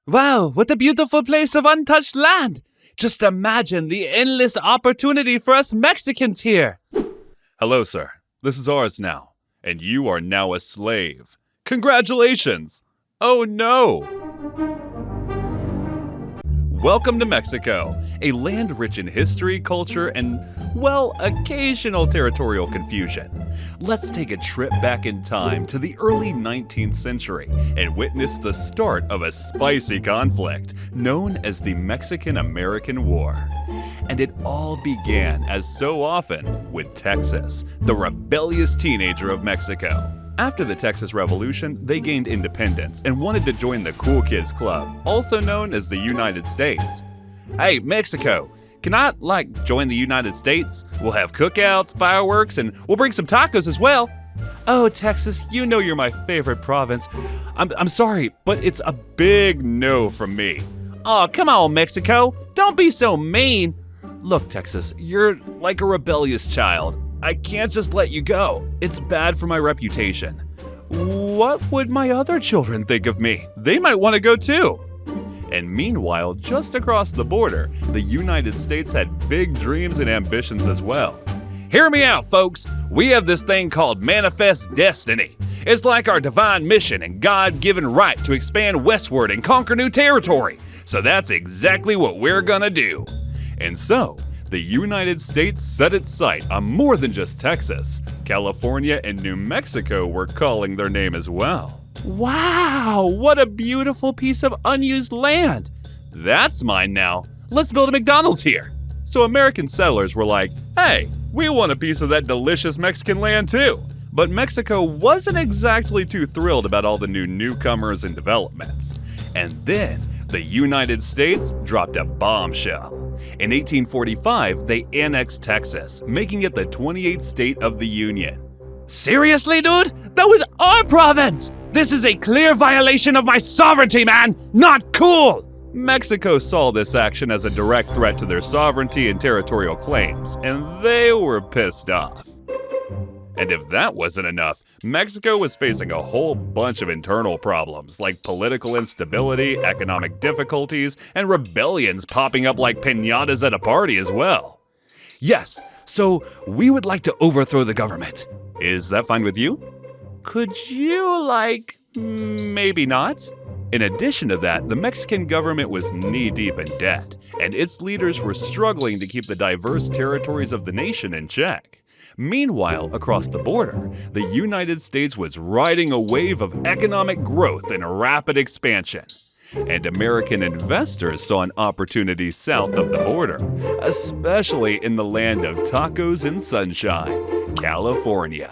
Wow, what a beautiful place of untouched land! Just imagine the endless opportunity for us Mexicans here! Hello, sir. This is ours now, and you are now a slave. Congratulations! Oh no! Welcome to Mexico, a land rich in history, culture, and, well, occasional territorial confusion. Let's take a trip back in time to the early 19th century and witness the start of a spicy conflict known as the Mexican-American War. And it all began, as so often, with Texas, the rebellious teenager of Mexico. After the Texas Revolution, they gained independence and wanted to join the Cool Kids Club, also known as the United States. Hey, Mexico, can I, join the United States? We'll have cookouts, fireworks, and we'll bring some tacos as well. Oh, Texas, you know you're my favorite province. I'm sorry, but it's a big no from me. Oh, come on, Mexico, don't be so mean. Look, Texas, you're like a rebellious child. I can't just let you go. It's bad for my reputation. What would my other children think of me? They might want to go too. And meanwhile, just across the border, the United States had big dreams and ambitions as well. Hear me out, folks. We have this thing called Manifest Destiny. It's like our divine mission and God-given right to expand westward and conquer new territory. So that's exactly what we're gonna do. And so, the United States set its sight on more than just Texas. California and New Mexico were calling their name as well. Wow, what a beautiful piece of unused land. That's mine now. Let's build a McDonald's here. So American settlers were like, hey, we want a piece of that delicious Mexican land too. But Mexico wasn't exactly too thrilled about all the new newcomers and developments. And then the United States dropped a bombshell. In 1845, they annexed Texas, making it the 28th state of the Union. Seriously, dude? That was our province! This is a clear violation of my sovereignty, man! Not cool! Mexico saw this action as a direct threat to their sovereignty and territorial claims, and they were pissed off. And if that wasn't enough, Mexico was facing a whole bunch of internal problems like political instability, economic difficulties, and rebellions popping up like piñatas at a party as well. Yes, so we would like to overthrow the government. Is that fine with you? Could you, maybe not? In addition to that, the Mexican government was knee-deep in debt, and its leaders were struggling to keep the diverse territories of the nation in check. Meanwhile, across the border, the United States was riding a wave of economic growth and rapid expansion. And American investors saw an opportunity south of the border, especially in the land of tacos and sunshine, California.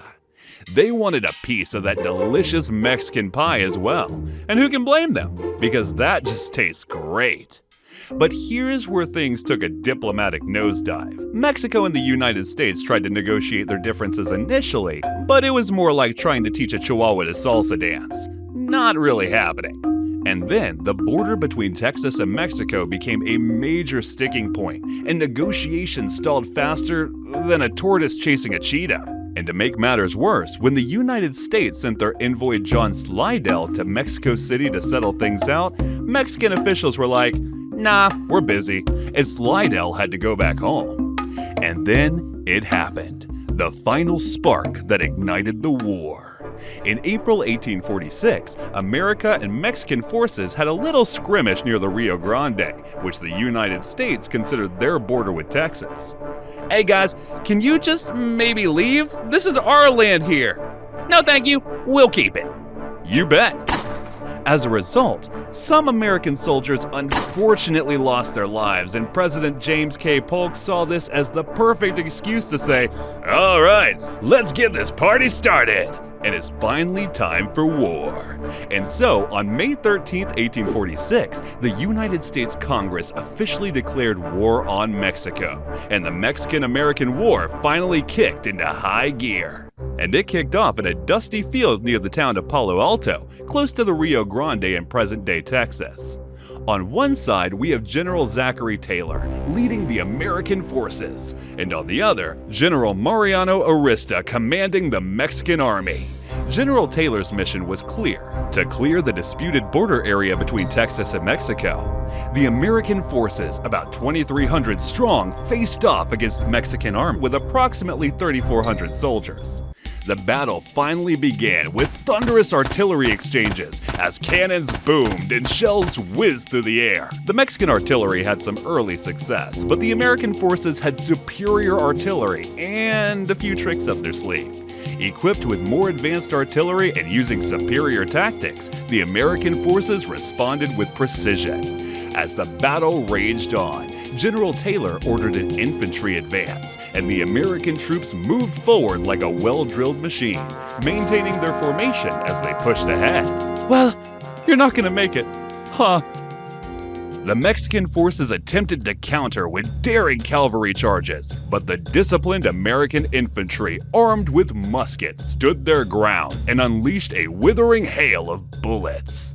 They wanted a piece of that delicious Mexican pie as well. And who can blame them? Because that just tastes great. But here's where things took a diplomatic nosedive. Mexico and the United States tried to negotiate their differences initially, but it was more like trying to teach a chihuahua to salsa dance. Not really happening. And then the border between Texas and Mexico became a major sticking point, and negotiations stalled faster than a tortoise chasing a cheetah. And to make matters worse, when the United States sent their envoy John Slidell to Mexico City to settle things out, Mexican officials were like, nah, we're busy, and Slidell had to go back home. And then it happened, the final spark that ignited the war. In April 1846, America and Mexican forces had a little skirmish near the Rio Grande, which the United States considered their border with Texas. Hey guys, can you just maybe leave? This is our land here. No thank you, we'll keep it. You bet. As a result, some American soldiers unfortunately lost their lives, and President James K. Polk saw this as the perfect excuse to say, all right, let's get this party started. And it's finally time for war. And so, on May 13, 1846, the United States Congress officially declared war on Mexico, and the Mexican-American War finally kicked into high gear. And it kicked off in a dusty field near the town of Palo Alto, close to the Rio Grande in present-day Texas. On one side, we have General Zachary Taylor, leading the American forces, and on the other, General Mariano Arista commanding the Mexican army. General Taylor's mission was clear: to clear the disputed border area between Texas and Mexico. The American forces, about 2,300 strong, faced off against the Mexican army with approximately 3,400 soldiers. The battle finally began with thunderous artillery exchanges as cannons boomed and shells whizzed through the air. The Mexican artillery had some early success, but the American forces had superior artillery and a few tricks up their sleeve. Equipped with more advanced artillery and using superior tactics, the American forces responded with precision. As the battle raged on, General Taylor ordered an infantry advance, and the American troops moved forward like a well-drilled machine, maintaining their formation as they pushed ahead. Well, you're not gonna make it. Huh. The Mexican forces attempted to counter with daring cavalry charges, but the disciplined American infantry, armed with muskets, stood their ground and unleashed a withering hail of bullets.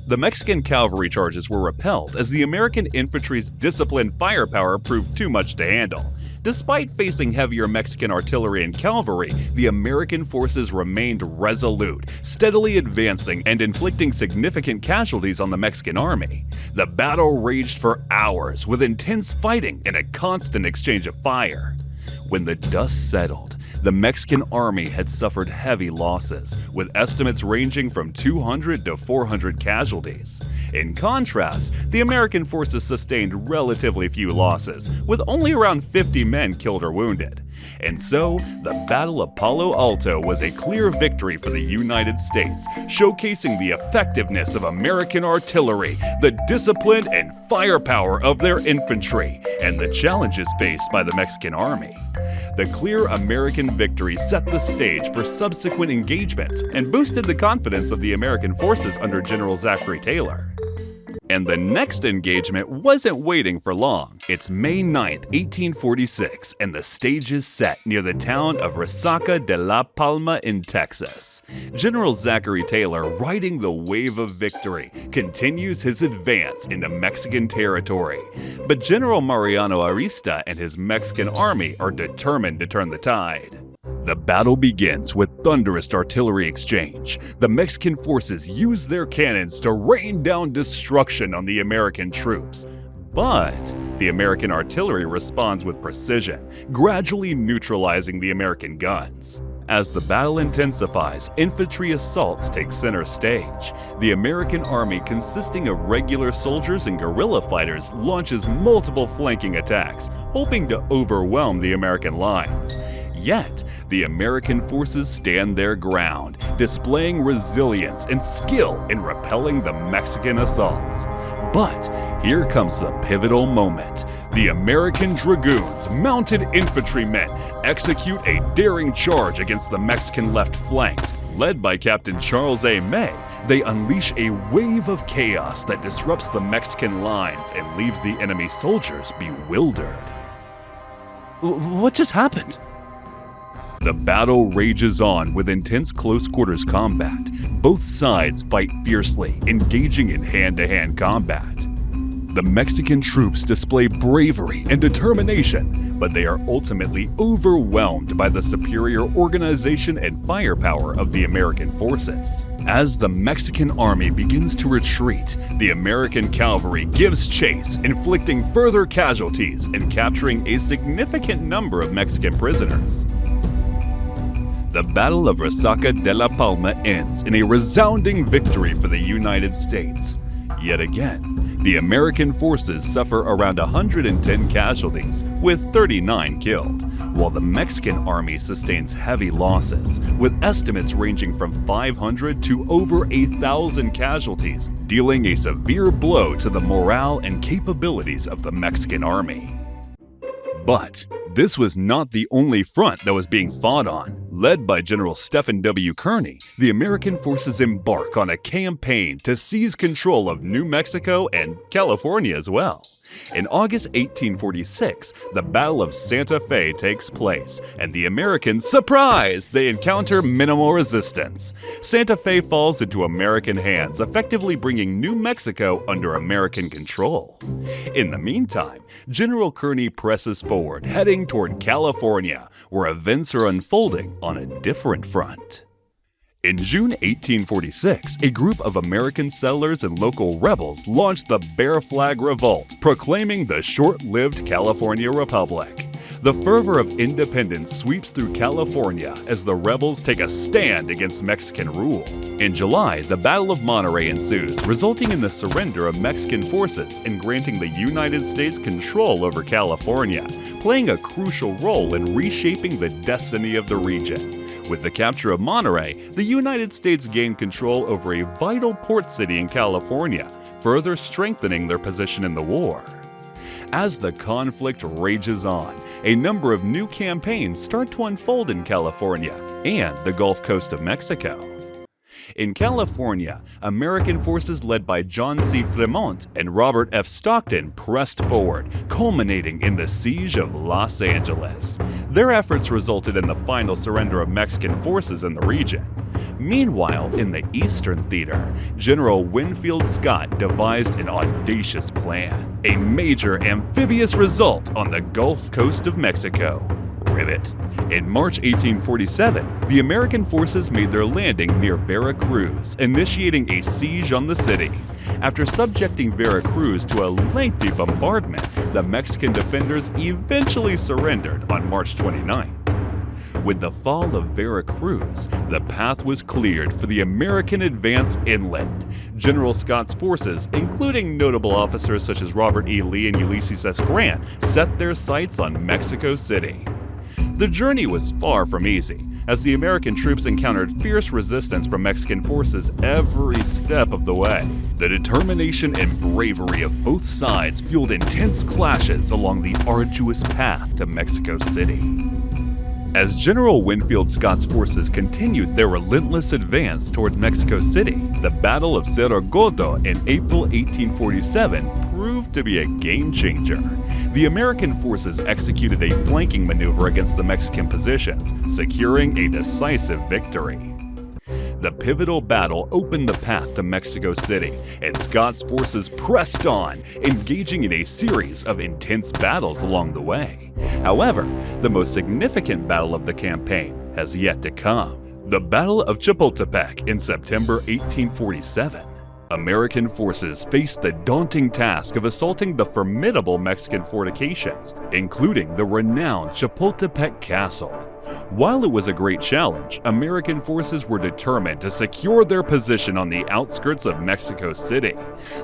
The Mexican cavalry charges were repelled as the American infantry's disciplined firepower proved too much to handle. Despite facing heavier Mexican artillery and cavalry, the American forces remained resolute, steadily advancing and inflicting significant casualties on the Mexican army. The battle raged for hours, with intense fighting and a constant exchange of fire. When the dust settled, the Mexican army had suffered heavy losses, with estimates ranging from 200 to 400 casualties. In contrast, the American forces sustained relatively few losses, with only around 50 men killed or wounded. And so, the Battle of Palo Alto was a clear victory for the United States, showcasing the effectiveness of American artillery, the discipline and firepower of their infantry, and the challenges faced by the Mexican army. The clear American victory set the stage for subsequent engagements and boosted the confidence of the American forces under General Zachary Taylor. And the next engagement wasn't waiting for long. It's May 9th, 1846, and the stage is set near the town of Resaca de la Palma in Texas. General Zachary Taylor, riding the wave of victory, continues his advance into Mexican territory. But General Mariano Arista and his Mexican army are determined to turn the tide. The battle begins with thunderous artillery exchange. The Mexican forces use their cannons to rain down destruction on the American troops. But the American artillery responds with precision, gradually neutralizing the American guns. As the battle intensifies, infantry assaults take center stage. The American army, consisting of regular soldiers and guerrilla fighters, launches multiple flanking attacks, hoping to overwhelm the American lines. Yet, the American forces stand their ground, displaying resilience and skill in repelling the Mexican assaults. But here comes the pivotal moment. The American dragoons, mounted infantrymen, execute a daring charge against the Mexican left flank. Led by Captain Charles A. May, they unleash a wave of chaos that disrupts the Mexican lines and leaves the enemy soldiers bewildered. What just happened? The battle rages on with intense close-quarters combat. Both sides fight fiercely, engaging in hand-to-hand combat. The Mexican troops display bravery and determination, but they are ultimately overwhelmed by the superior organization and firepower of the American forces. As the Mexican army begins to retreat, the American cavalry gives chase, inflicting further casualties and capturing a significant number of Mexican prisoners. The Battle of Resaca de la Palma ends in a resounding victory for the United States. Yet again, the American forces suffer around 110 casualties, with 39 killed, while the Mexican army sustains heavy losses, with estimates ranging from 500 to over 1,000 casualties, dealing a severe blow to the morale and capabilities of the Mexican army. But this was not the only front that was being fought on. Led by General Stephen W. Kearny, the American forces embark on a campaign to seize control of New Mexico and California as well. In August 1846, the Battle of Santa Fe takes place, and the Americans, surprise, they encounter minimal resistance. Santa Fe falls into American hands, effectively bringing New Mexico under American control. In the meantime, General Kearny presses forward, heading toward California, where events are unfolding on a different front. In June 1846, a group of American settlers and local rebels launched the Bear Flag Revolt, proclaiming the short-lived California Republic. The fervor of independence sweeps through California as the rebels take a stand against Mexican rule. In July, the Battle of Monterey ensues, resulting in the surrender of Mexican forces and granting the United States control over California, playing a crucial role in reshaping the destiny of the region. With the capture of Monterey, the United States gained control over a vital port city in California, further strengthening their position in the war. As the conflict rages on, a number of new campaigns start to unfold in California and the Gulf Coast of Mexico. In California, American forces led by John C. Fremont and Robert F. Stockton pressed forward, culminating in the Siege of Los Angeles. Their efforts resulted in the final surrender of Mexican forces in the region. Meanwhile, in the Eastern Theater, General Winfield Scott devised an audacious plan, a major amphibious result on the Gulf Coast of Mexico. Rivet. In March 1847, the American forces made their landing near Veracruz, initiating a siege on the city. After subjecting Veracruz to a lengthy bombardment, the Mexican defenders eventually surrendered on March 29th. With the fall of Veracruz, the path was cleared for the American advance inland. General Scott's forces, including notable officers such as Robert E. Lee and Ulysses S. Grant, set their sights on Mexico City. The journey was far from easy, as the American troops encountered fierce resistance from Mexican forces every step of the way. The determination and bravery of both sides fueled intense clashes along the arduous path to Mexico City. As General Winfield Scott's forces continued their relentless advance toward Mexico City, the Battle of Cerro Gordo in April 1847 proved to be a game-changer. The American forces executed a flanking maneuver against the Mexican positions, securing a decisive victory. The pivotal battle opened the path to Mexico City, and Scott's forces pressed on, engaging in a series of intense battles along the way. However, the most significant battle of the campaign has yet to come: the Battle of Chapultepec in September 1847. American forces faced the daunting task of assaulting the formidable Mexican fortifications, including the renowned Chapultepec Castle. While it was a great challenge, American forces were determined to secure their position on the outskirts of Mexico City.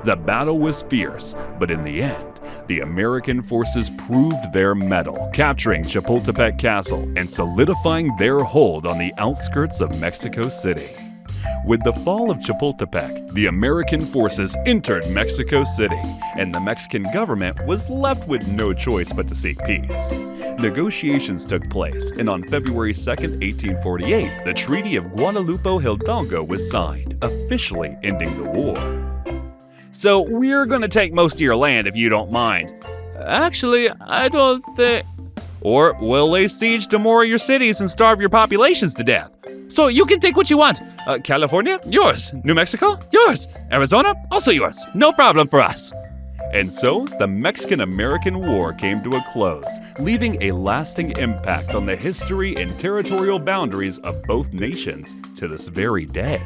The battle was fierce, but in the end, the American forces proved their mettle, capturing Chapultepec Castle and solidifying their hold on the outskirts of Mexico City. With the fall of Chapultepec, the American forces entered Mexico City, and the Mexican government was left with no choice but to seek peace. Negotiations took place, and on February 2, 1848, the Treaty of Guadalupe Hidalgo was signed, officially ending the war. So we're gonna take most of your land if you don't mind. Actually, I don't think... Or we'll lay siege to more of your cities and starve your populations to death. So you can take what you want. California, yours. New Mexico, yours. Arizona, also yours. No problem for us. And so, the Mexican-American War came to a close, leaving a lasting impact on the history and territorial boundaries of both nations to this very day.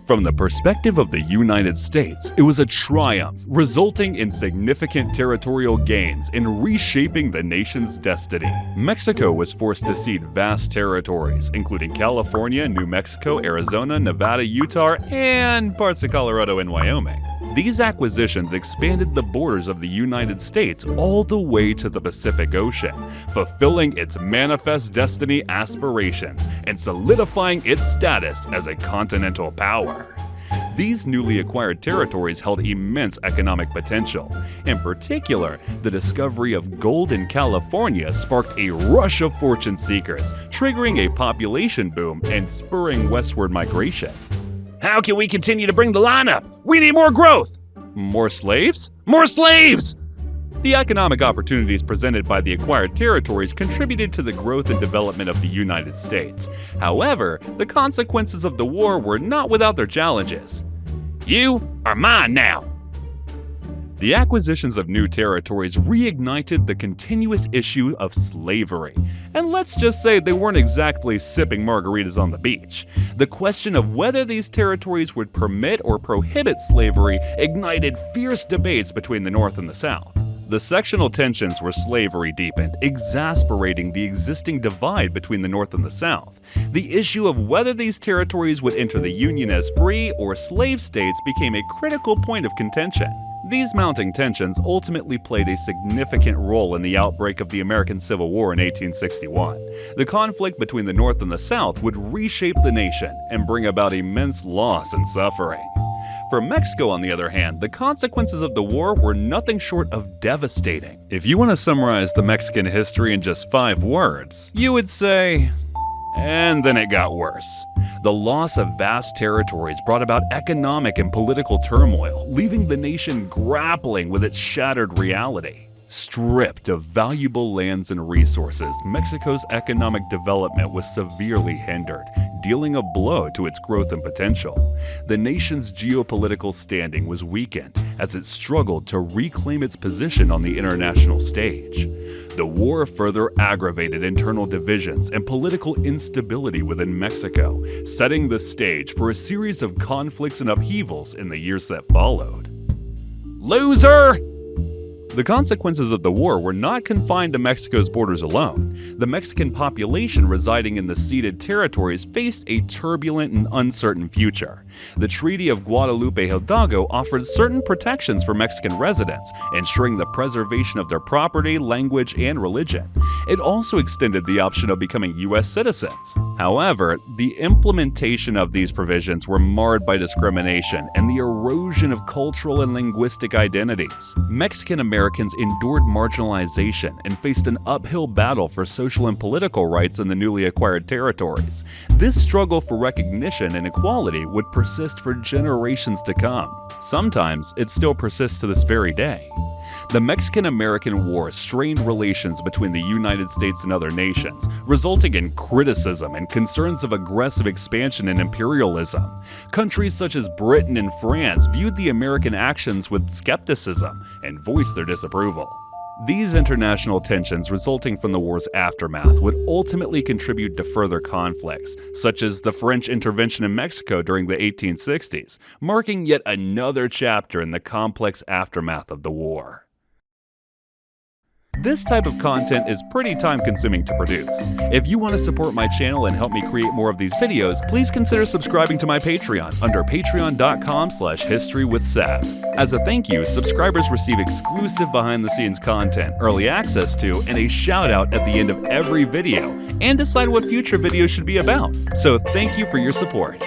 From the perspective of the United States, it was a triumph, resulting in significant territorial gains in reshaping the nation's destiny. Mexico was forced to cede vast territories, including California, New Mexico, Arizona, Nevada, Utah, and parts of Colorado and Wyoming. These acquisitions expanded the borders of the United States all the way to the Pacific Ocean, fulfilling its manifest destiny aspirations and solidifying its status as a continental power. These newly acquired territories held immense economic potential. In particular, the discovery of gold in California sparked a rush of fortune seekers, triggering a population boom and spurring westward migration. How can we continue to bring the line up? We need more growth. More slaves? More slaves! The economic opportunities presented by the acquired territories contributed to the growth and development of the United States. However, the consequences of the war were not without their challenges. You are mine now. The acquisitions of new territories reignited the continuous issue of slavery. And let's just say they weren't exactly sipping margaritas on the beach. The question of whether these territories would permit or prohibit slavery ignited fierce debates between the North and the South. The sectional tensions where slavery deepened, exasperating the existing divide between the North and the South. The issue of whether these territories would enter the Union as free or slave states became a critical point of contention. These mounting tensions ultimately played a significant role in the outbreak of the American Civil War in 1861. The conflict between the North and the South would reshape the nation and bring about immense loss and suffering. For Mexico, on the other hand, the consequences of the war were nothing short of devastating. If you want to summarize the Mexican history in just 5 words, you would say, and then it got worse. The loss of vast territories brought about economic and political turmoil, leaving the nation grappling with its shattered reality. Stripped of valuable lands and resources, Mexico's economic development was severely hindered, dealing a blow to its growth and potential. The nation's geopolitical standing was weakened as it struggled to reclaim its position on the international stage. The war further aggravated internal divisions and political instability within Mexico, setting the stage for a series of conflicts and upheavals in the years that followed. Loser! The consequences of the war were not confined to Mexico's borders alone. The Mexican population residing in the ceded territories faced a turbulent and uncertain future. The Treaty of Guadalupe Hidalgo offered certain protections for Mexican residents, ensuring the preservation of their property, language, and religion. It also extended the option of becoming U.S. citizens. However, the implementation of these provisions were marred by discrimination and the erosion of cultural and linguistic identities. Mexican Americans endured marginalization and faced an uphill battle for social and political rights in the newly acquired territories. This struggle for recognition and equality would persist for generations to come. Sometimes it still persists to this very day. The Mexican-American War strained relations between the United States and other nations, resulting in criticism and concerns of aggressive expansion and imperialism. Countries such as Britain and France viewed the American actions with skepticism and voiced their disapproval. These international tensions resulting from the war's aftermath would ultimately contribute to further conflicts, such as the French intervention in Mexico during the 1860s, marking yet another chapter in the complex aftermath of the war. This type of content is pretty time-consuming to produce. If you want to support my channel and help me create more of these videos, please consider subscribing to my Patreon under patreon.com/historywithsab. As a thank you, subscribers receive exclusive behind-the-scenes content, early access to, and a shout-out at the end of every video, and decide what future videos should be about. So thank you for your support.